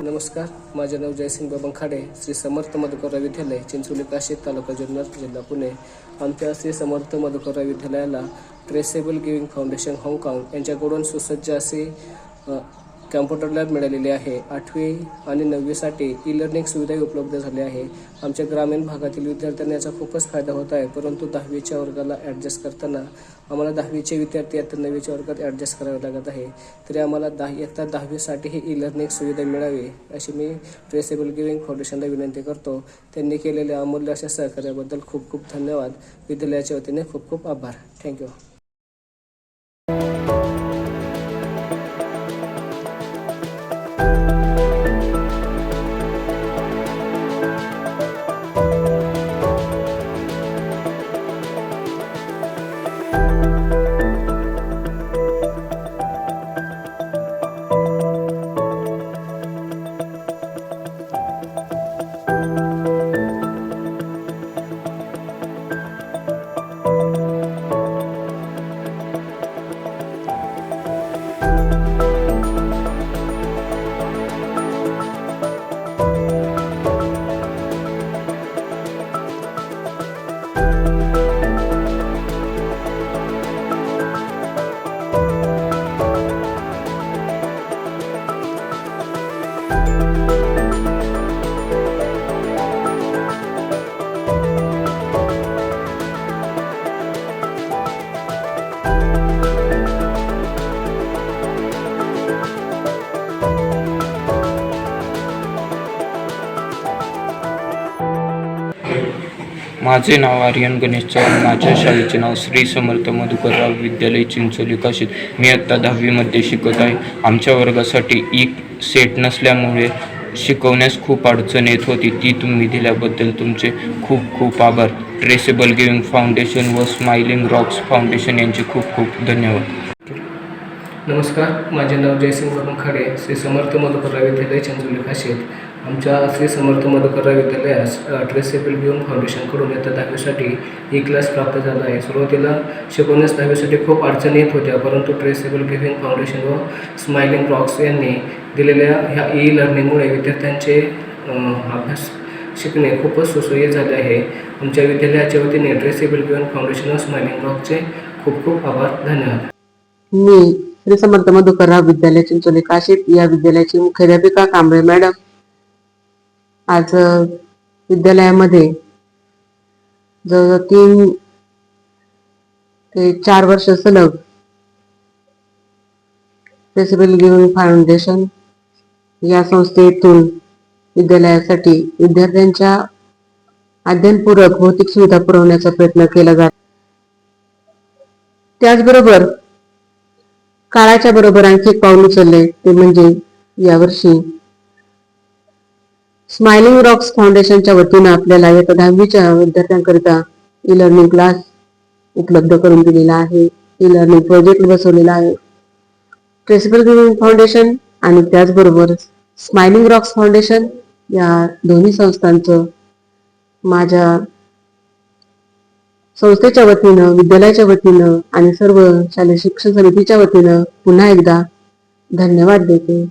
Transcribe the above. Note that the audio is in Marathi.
नमस्कार, माझे नाव जयसिंग बबंखाडे, श्री समर्थ मधुकरराव विद्यालय, चिंचोली काशी, तालुका जुन्नर, जिल्हा पुणे. आमच्या Shri Samarth Madhukarrao विद्यालयाला traceable giving foundation हाँगकाँग यांच्याकडून सुसज्ज असे कॅम्प्युटर लॅब मिळालेले आहे. 8वी आणि 9वीसाठी ई-लर्निंग सुविधाही उपलब्ध झाली आहे. आमच्या ग्रामीण भागातील विद्यार्थ्यांना याचा खूपच फायदा होत आहे, परंतु 10वीच्या वर्गाला ॲडजस्ट करताना आम्हाला 10वीचे विद्यार्थी आता 9वीच्या वर्गात ॲडजस्ट करावे लागत आहे. तरी आम्हाला इयत्ता 10वीसाठी ही ई-लर्निंग सुविधा मिळावी अशी मी ट्रेसेबल गिव्हिंग फाउंडेशनला विनंती करतो. त्यांनी केलेल्या अमूल्य अशा सहकार्याबद्दल खूप खूप धन्यवाद. विद्यालयाच्या वतीने खूप खूप आभार. थँक्यू. माझे नाव आर्यन गणेश चव्हाण. माझ्या शाळेचे नाव श्री समर्थ मधुकरराव विद्यालय, चिंचोली काशी. मी आत्ता 10वीमध्ये शिकत आहे. आमच्या वर्गासाठी ई सेट नसल्यामुळे शिकवण्यास खूप अडचण येत होती. ती तुम्ही दिल्याबद्दल तुमचे खूप खूप आभार. ट्रेसेबल गिव्हिंग फाउंडेशन व स्माइलिंग रॉक्स फाउंडेशन यांचे खूप खूप धन्यवाद. नमस्कार, माझे नाव जयसिंग बबंखाडे, श्री समर्थ मधुकरराव विद्यालय, चिंचोली काशी. आमच्या श्री समर्थ मधुकरराव विद्यालयास ट्रेसेबल गिव्हिंग फाउंडेशनकडून इयत्ता 10वीसाठी ई क्लास प्राप्त झाला आहे. सुरुवातीला शिकवण्यास 10वीसाठी खूप अडचणी येत होत्या, परंतु ट्रेसेबल गिव्हिंग फाउंडेशन व स्माइलिंग रॉक्स यांनी दिलेल्या ह्या ई लर्निंगमुळे विद्यार्थ्यांचे अभ्यास शिकणे खूपच सुसह्य झाले आहे. आमच्या विद्यालयाच्या वतीने ट्रेसेबल गिव्हिंग फाउंडेशन व स्माइलिंग रॉकचे खूप खूप आभार. धन्यवाद. मी श्री समर्थ मधुकरराव विद्यालय, चिंचोली काशी या विद्यालयाची मुख्याध्यापिका कांबळे मॅडम. आज विद्यालयामध्ये जवळजवळ 3 ते 4 वर्ष सलग ट्रेसेबल गिव्हिंग फाउंडेशन या संस्थेतून विद्यालयासाठी विद्यार्थ्यांच्या अध्ययनपूरक भौतिक सुविधा पुरवण्याचा प्रयत्न केला जातो. त्याचबरोबर काळाच्या बरोबर आणखी एक पाऊल उचलले ते म्हणजे यावर्षी स्माइलिंग रॉक्स फाउंडेशनच्या वतीने आपल्याला इयत्ता 10वीच्या विद्यार्थ्यांकरिता ई लर्निंग क्लास उपलब्ध करून दिलेला आहे. ई लर्निंग प्रोजेक्ट बसवलेला आहे. ट्रेसेबल गिव्हिंग फाउंडेशन आणि त्याचबरोबर स्माइलिंग रॉक्स फाउंडेशन या दोन्ही संस्थांचं माझ्या संस्थेच्या वतीनं, विद्यालयाच्या वतीनं आणि सर्व शालेय शिक्षण समितीच्या वतीनं पुन्हा एकदा धन्यवाद देते.